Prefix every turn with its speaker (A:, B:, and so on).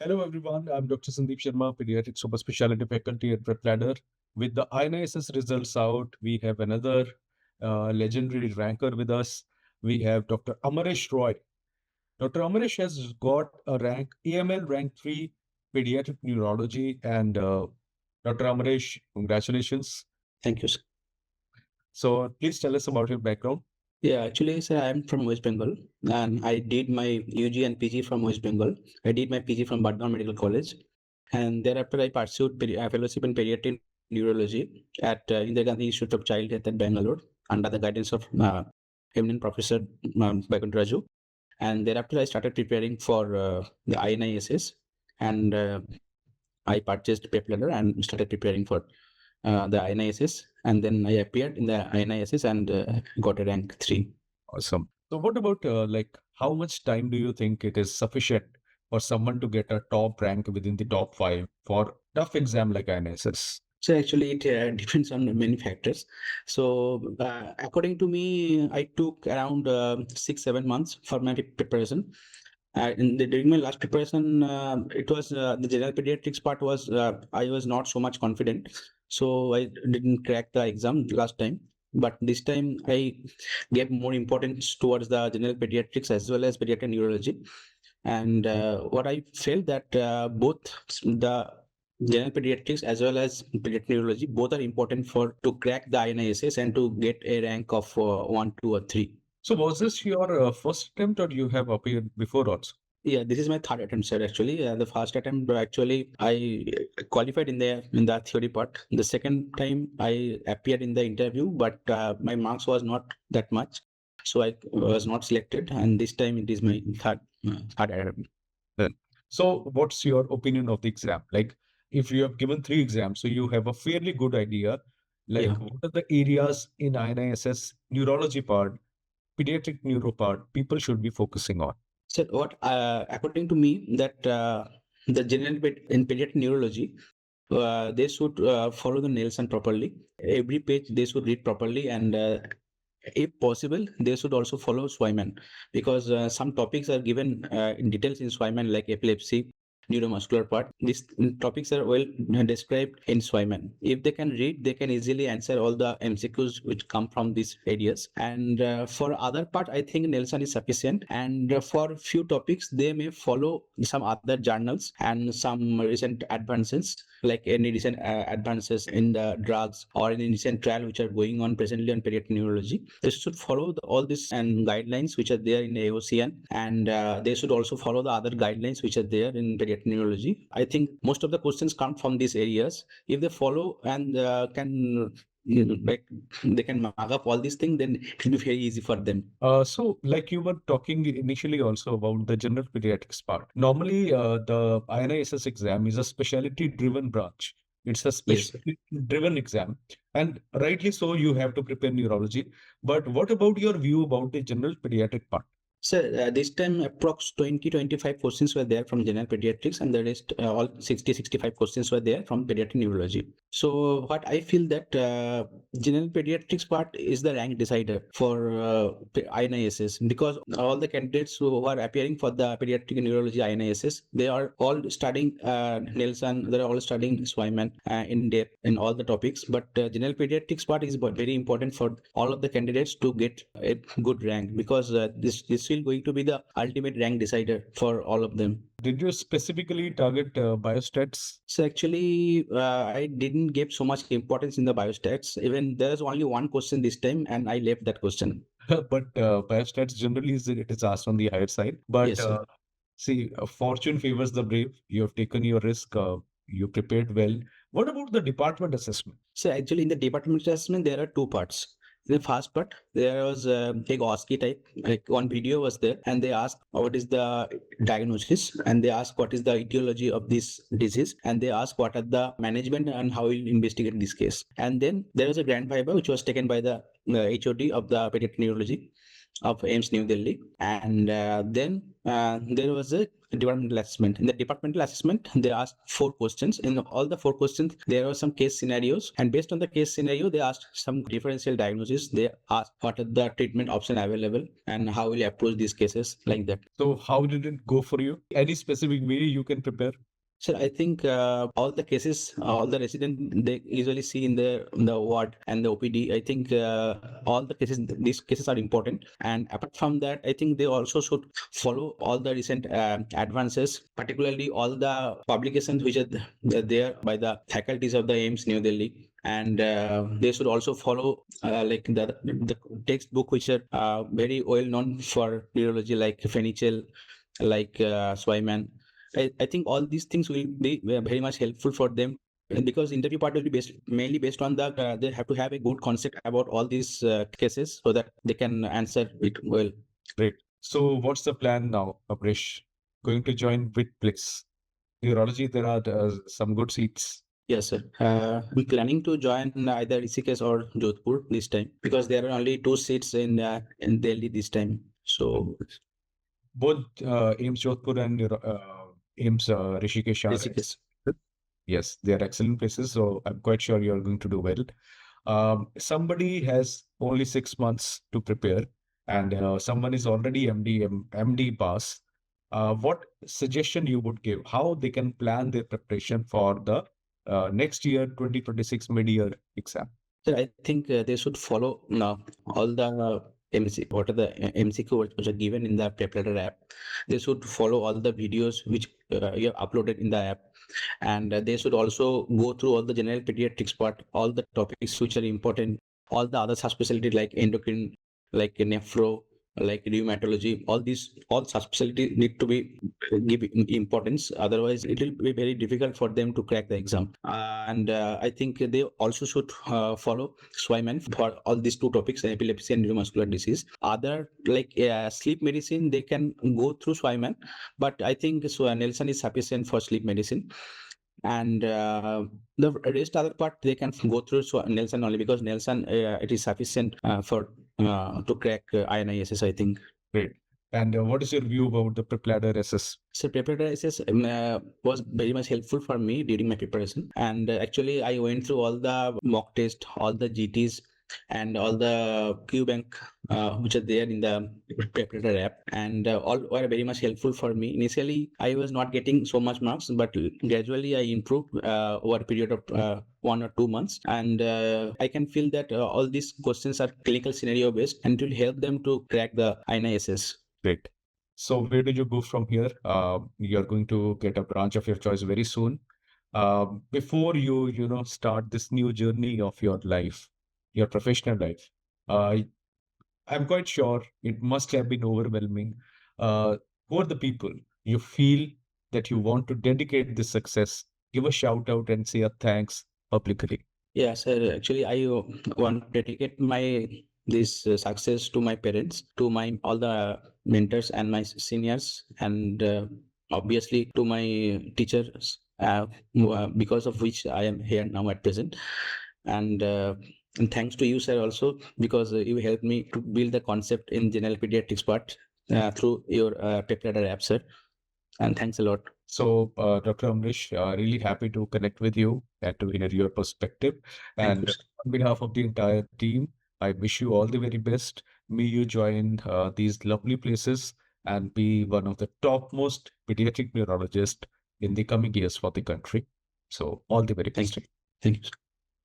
A: Hello everyone, I'm Dr. Sandeep Sharma, Pediatric Super Speciality Faculty at PrepLadder. With the INI-SS results out, we have another legendary ranker with us. We have Dr. Amaresh Roy. Dr. Amaresh has got a rank, AML rank 3, Pediatric Neurology. And Dr. Amaresh, congratulations.
B: Thank you, sir.
A: So please tell us about your background.
B: Yeah, actually, sir, I'm from West Bengal and I did my UG and PG from West Bengal. I did my PG from Bardhaman Medical College, and thereafter I pursued fellowship in pediatric neurology at Indira Gandhi Institute of Child Health at Bangalore under the guidance of eminent Professor Vaikunth Raju. And thereafter I started preparing for the INI-SS, and I purchased PrepLadder and started preparing for the INI-SS, and then I appeared in the INI-SS and got a rank 3.
A: Awesome. So what about how much time do you think it is sufficient for someone to get a top rank within the top 5 for tough exam like INSS?
B: So actually, it depends on many factors. So according to me, I took around 6-7 months for my preparation. During my last preparation, it was the general pediatrics part was I was not so much confident, so I didn't crack the exam last time. But this time I gave more importance towards the general pediatrics as well as pediatric neurology. And what I felt that both the general pediatrics as well as pediatric neurology both are important for to crack the INI-SS and to get a rank of 1, 2, or 3.
A: So was this your first attempt or you have appeared before also?
B: Yeah, this is my third attempt, sir. Actually, the first attempt actually I qualified in the theory part. The second time I appeared in the interview, but my marks was not that much, so I was not selected. And this time it is my third attempt.
A: Then, so what's your opinion of the exam? Like, if you have given 3 exams, so you have a fairly good idea. Like,
B: Yeah.
A: what are the areas in INISS neurology part, pediatric neuro part, people should be focusing on?
B: So what, according to me, that the in pediatric neurology, they should follow the Nielsen properly. Every page they should read properly, and if possible, they should also follow Swyman, because some topics are given in details in Swyman, like epilepsy, neuromuscular part. These topics are well described in Swyman. If they can read, they can easily answer all the MCQs which come from these areas. And for other part, I think Nelson is sufficient. And for few topics, they may follow some other journals and some recent advances, like any recent advances in the drugs or any recent trial which are going on presently on pediatric neurology. They should follow all these and guidelines which are there in AOCN, and they should also follow the other guidelines which are there in pediatric neurology. I think most of the questions come from these areas. If they follow and can like they can mark up all these things, then it will be very easy for them.
A: So, like you were talking initially also about the general pediatrics part. Normally, the INISS exam is a specialty-driven branch. It's a
B: Yes.
A: specialty-driven exam, and rightly so, you have to prepare neurology. But what about your view about the general pediatric part?
B: So this time approx 20-25 questions were there from general pediatrics, and the rest all 60-65 questions were there from pediatric neurology. So what I feel that general pediatrics part is the rank decider for INISS, because all the candidates who are appearing for the pediatric neurology INISS, they are all studying Nelson, they are all studying Swyman in depth in all the topics. But general pediatrics part is very important for all of the candidates to get a good rank, because this will going to be the ultimate rank decider for all of them.
A: Did you specifically target biostats?
B: So actually, I didn't give so much importance in the biostats. Even there's only one question this time, and I left that question.
A: But biostats generally it is asked on the higher side. But
B: Yes, sir.
A: see, fortune favors the brave. You have taken your risk. You prepared well. What about the department assessment?
B: So actually, in the department assessment, there are two parts. In the first part, there was a big OSCE type, like one video was there, and they asked what is the diagnosis, and they asked what is the etiology of this disease, and they asked what are the management and how you investigate this case. And then there was a grand viva which was taken by the HOD of the pediatric neurology, of AIMS New Delhi. And then there was a departmental assessment. In the departmental assessment, they asked 4 questions. In all the 4 questions, there were some case scenarios, and based on the case scenario, they asked some differential diagnosis. They asked what are the treatment option available and how will you approach these cases, like that.
A: So how did it go for you? Any specific way you can prepare?
B: Sir, I think all the cases, all the residents, they usually see in the ward and the OPD. I think all the cases, these cases are important. And apart from that, I think they also should follow all the recent advances, particularly all the publications which are there by the faculties of the AIMS New Delhi. And they should also follow like the textbook which are very well known for neurology, like Fenichel, like Swyman. I think all these things will be very much helpful for them, because interview part will be mainly based on the they have to have a good concept about all these cases so that they can answer it well.
A: Great. So what's the plan now, Amaresh? Going to join which place? Neurology, there are some good seats.
B: Yes, sir. I'm planning to join either Rishikesh or Jodhpur this time, because there are only 2 seats in Delhi this time. So
A: Both AIMS Jodhpur and AIMS Rishikesh are
B: Rishikesh.
A: yes, they are excellent places. So I'm quite sure you're going to do well. Somebody has only 6 months to prepare, and someone is already MD pass. What suggestion you would give? How they can plan their preparation for the next year 2026 mid-year exam?
B: So I think they should follow all the what are the MCQ which are given in the PrepLadder app. They should follow all the videos which you have uploaded in the app, and they should also go through all the general pediatrics part, all the topics which are important, all the other subspecialty like endocrine, like nephro, like rheumatology. All subspecialty need to be give importance. Otherwise, it will be very difficult for them to crack the exam. And I think they also should follow Swyman for all these 2 topics, epilepsy and neuromuscular disease. Other like sleep medicine, they can go through Swyman, but I think Nelson is sufficient for sleep medicine. And the rest other part they can go through Nelson only, because Nelson it is sufficient for to crack INI-SS, I think.
A: Great. And what is your view about the PrepLadder SS?
B: So PrepLadder SS was very much helpful for me during my preparation. And actually, I went through all the mock tests, all the GTs, and all the QBank which are there in the PrepLadder app, and all were very much helpful for me. Initially, I was not getting so much marks, but gradually I improved over a period of 1 or 2 months, and I can feel that all these questions are clinical scenario based, and it will help them to crack the INI-SS.
A: Great. So where do you go from here? You're going to get a branch of your choice very soon. Before you start this new journey of your life, your professional life, I'm quite sure it must have been overwhelming. Who are the people you feel that you want to dedicate this success? Give a shout out and say a thanks publicly.
B: Yeah, sir. Actually, I want to dedicate this success to my parents, to my all the mentors and my seniors, and obviously to my teachers, because of which I am here now at present. And thanks to you, sir, also, because you helped me to build the concept in general pediatrics part through your PrepLadder app, sir. And thanks a lot.
A: So, Dr. Amaresh, really happy to connect with you and to hear your perspective.
B: Thank
A: And
B: you.
A: on behalf of the entire team, I wish you all the very best. May you join these lovely places and be one of the topmost pediatric neurologists in the coming years for the country. So, all the very best.
B: Thank you. Thank you.